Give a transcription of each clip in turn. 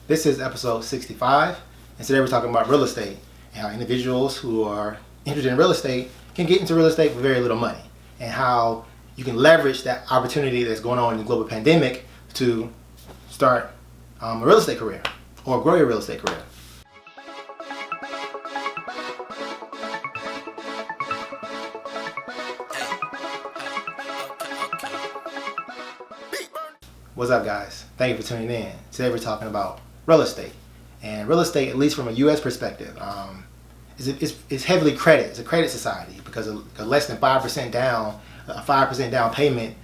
This is episode 65, and today we're talking about real estate and how individuals who are interested in real estate can get into real estate for very little money, and how you can leverage that opportunity that's going on in the global pandemic to start a real estate career or grow your real estate career. What's up, guys? Thank you for tuning in. Today we're talking about real estate. And real estate, at least from a U.S. perspective, is heavily credit. It's a credit society because less than 5% down, a 5% down payment,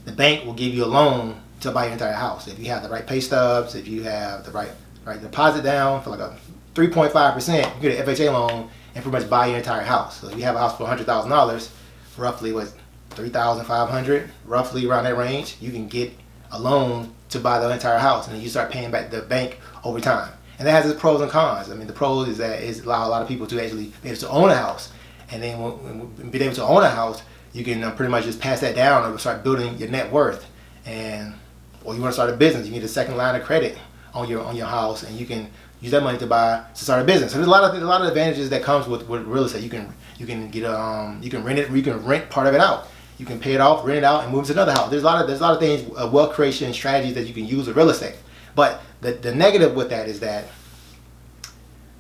the bank will give you a loan to buy your entire house. If you have the right pay stubs, if you have the right deposit down for like a 3.5%, you get an FHA loan and pretty much buy your entire house. So if you have a house for $100,000, roughly what, $3,500, roughly around that range, you can get a loan to buy the entire house, and then you start paying back the bank over time. And that has its pros and cons. I mean, the pros is that it allows a lot of people to actually be able to own a house, and then when being able to own a house, you can pretty much just pass that down and start building your net worth. Or you want to start a business, you need a second line of credit on your house, and you can use that money to start a business. So there's a lot of advantages that comes with real estate. You can rent it, or you can rent part of it out. You can pay it off, rent it out, and move to another house. There's a lot of things, wealth creation strategies that you can use with real estate. But the negative with that is that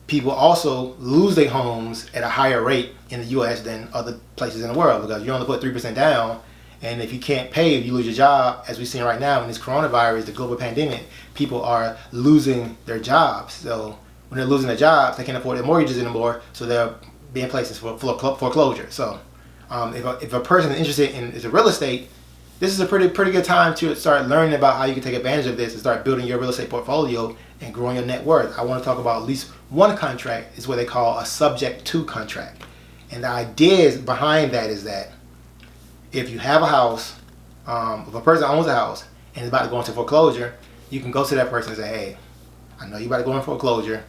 people also lose their homes at a higher rate in the U.S. than other places in the world, because you only put 3% down, and if you can't pay, if you lose your job, as we're seeing right now in this coronavirus, the global pandemic, people are losing their jobs. So when they're losing their jobs, they can't afford their mortgages anymore, so they're being placed in foreclosure. So if a person is interested in real estate, this is a pretty good time to start learning about how you can take advantage of this and start building your real estate portfolio and growing your net worth. I want to talk about at least one contract. Is what they call a subject to contract. And the idea behind that is that if you have a house, if a person owns a house and is about to go into foreclosure, you can go to that person and say, hey, I know you're about to go into foreclosure.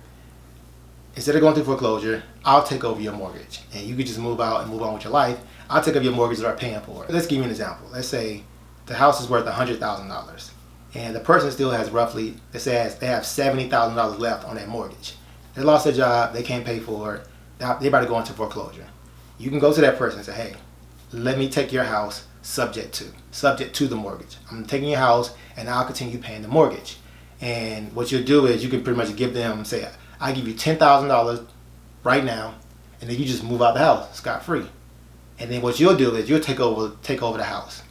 Instead of going through foreclosure, I'll take over your mortgage, and you could just move out and move on with your life. I'll take over your mortgage and start paying for it. Let's give you an example. Let's say the house is worth $100,000, and the person still has roughly, let's say they have $70,000 left on that mortgage. They lost their job, they can't pay for it, they're about to go into foreclosure. You can go to that person and say, hey, let me take your house subject to the mortgage. I'm taking your house, and I'll continue paying the mortgage. And what you'll do is you can pretty much give them, say, I give you $10,000 right now, and then you just move out the house scot-free. And then what you'll do is you'll take over the house,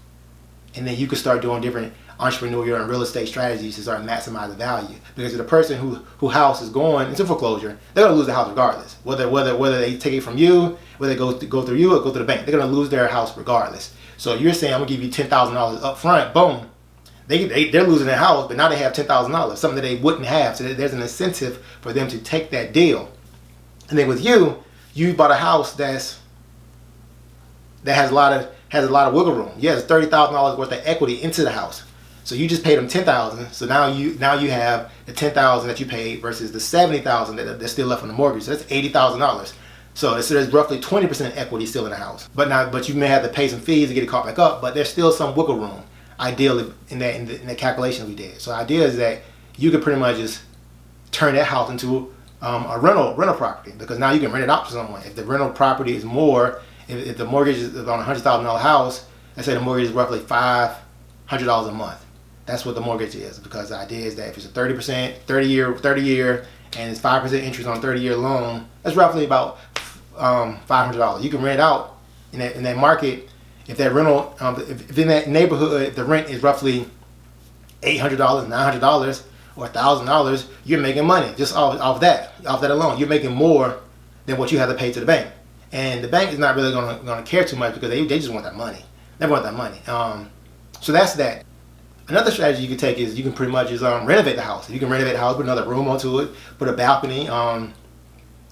and then you can start doing different entrepreneurial and real estate strategies to start maximizing value. Because the person who house is going into foreclosure, they're gonna lose the house regardless. Whether they take it from you, whether they go through you or go through the bank, they're gonna lose their house regardless. So you're saying I'm gonna give you $10,000 up front, boom. They're losing their house, but now they have $10,000, something that they wouldn't have. So there's an incentive for them to take that deal. And then with you bought a house that has a lot of wiggle room. You have $30,000 worth of equity into the house. So you just paid them $10,000. So now you have the $10,000 that you paid versus the $70,000 that's still left on the mortgage. So that's $80,000. So there's roughly 20% equity still in the house. But you may have to pay some fees to get it caught back up. But there's still some wiggle room, ideally, in the calculation we did. So the idea is that you could pretty much just turn that house into a rental property, because now you can rent it out to someone. If the rental property is more, if the mortgage is on a $100,000 house, let's say the mortgage is roughly $500 a month. That's what the mortgage is, because the idea is that if it's a 30 year, and it's 5% interest on a 30-year loan, that's roughly about $500. You can rent it out in that market. If that rental, if in that neighborhood the rent is roughly $800, $900, or $1,000, you're making money just off that alone. You're making more than what you have to pay to the bank, and the bank is not really gonna care too much, because they just want that money. They want that money. So that's that. Another strategy you can take is you can pretty much just renovate the house. You can renovate the house, put another room onto it, put a balcony.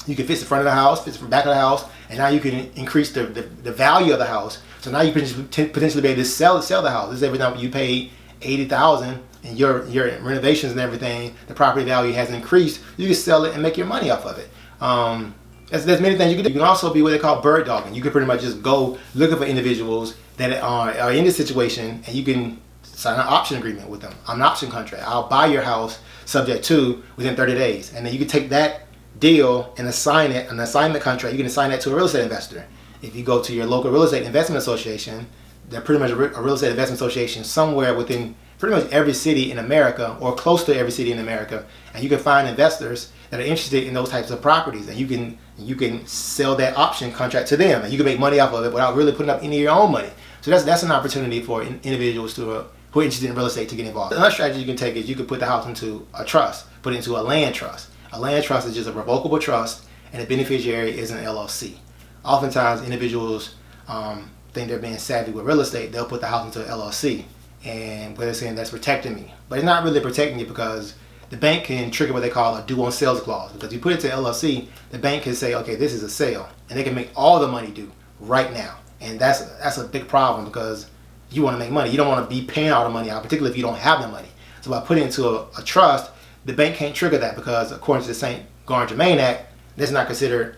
You can fix the front of the house, fix the back of the house, and now you can increase the value of the house. So now you potentially be able to sell the house. This is every time you paid $80,000 and your renovations and everything, the property value has increased. You can sell it and make your money off of it. There's many things you can do. You can also be what they call bird dogging. You can pretty much just go looking for individuals that are in this situation, and you can sign an option agreement with them. An option contract. I'll buy your house subject to within 30 days. And then you can take that deal and assign it, an assignment contract, you can assign that to a real estate investor. If you go to your local real estate investment association, they're pretty much a real estate investment association somewhere within pretty much every city in America or close to every city in America, and you can find investors that are interested in those types of properties, and you can sell that option contract to them, and you can make money off of it without really putting up any of your own money. So that's an opportunity for individuals who are interested in real estate to get involved. Another strategy you can take is you can put the house into a trust, put it into a land trust. A land trust is just a revocable trust, and the beneficiary is an LLC. Oftentimes, individuals think they're being savvy with real estate. They'll put the house into an LLC, and they're saying that's protecting me. But it's not really protecting you, because the bank can trigger what they call a due on sales clause. Because you put it to LLC, the bank can say, okay, this is a sale, and they can make all the money due right now. And that's a big problem, because you want to make money. You don't want to be paying all the money out, particularly if you don't have the money. So by putting it into a trust, the bank can't trigger that, because according to the St. Garn-Germain Act, that's not considered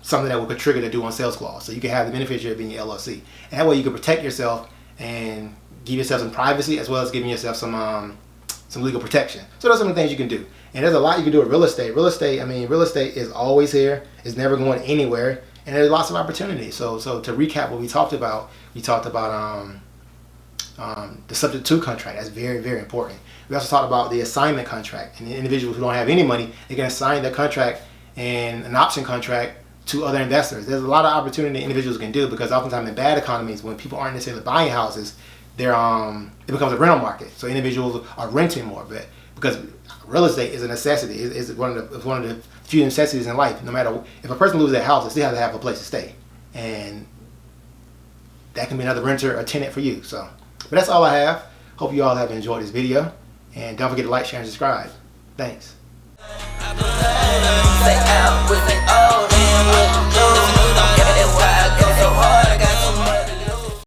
something that would trigger the due on sales clause. So you can have the beneficiary being your LLC. And that way you can protect yourself and give yourself some privacy, as well as giving yourself some legal protection. So those are some of the things you can do. And there's a lot you can do with real estate. Real estate is always here. It's never going anywhere. And there's lots of opportunities. So to recap what we talked about the subject to contract. That's very, very important. We also talked about the assignment contract, and the individuals who don't have any money, they can assign their contract and an option contract to other investors. There's a lot of opportunity individuals can do, because oftentimes in bad economies, when people aren't necessarily buying houses, it becomes a rental market. So individuals are renting more, but because real estate is a necessity, it's one of the few necessities in life. No matter if a person loses their house, they still have to have a place to stay, and that can be another renter or tenant for you. So, but that's all I have. Hope you all have enjoyed this video, and don't forget to like, share, and subscribe. Thanks.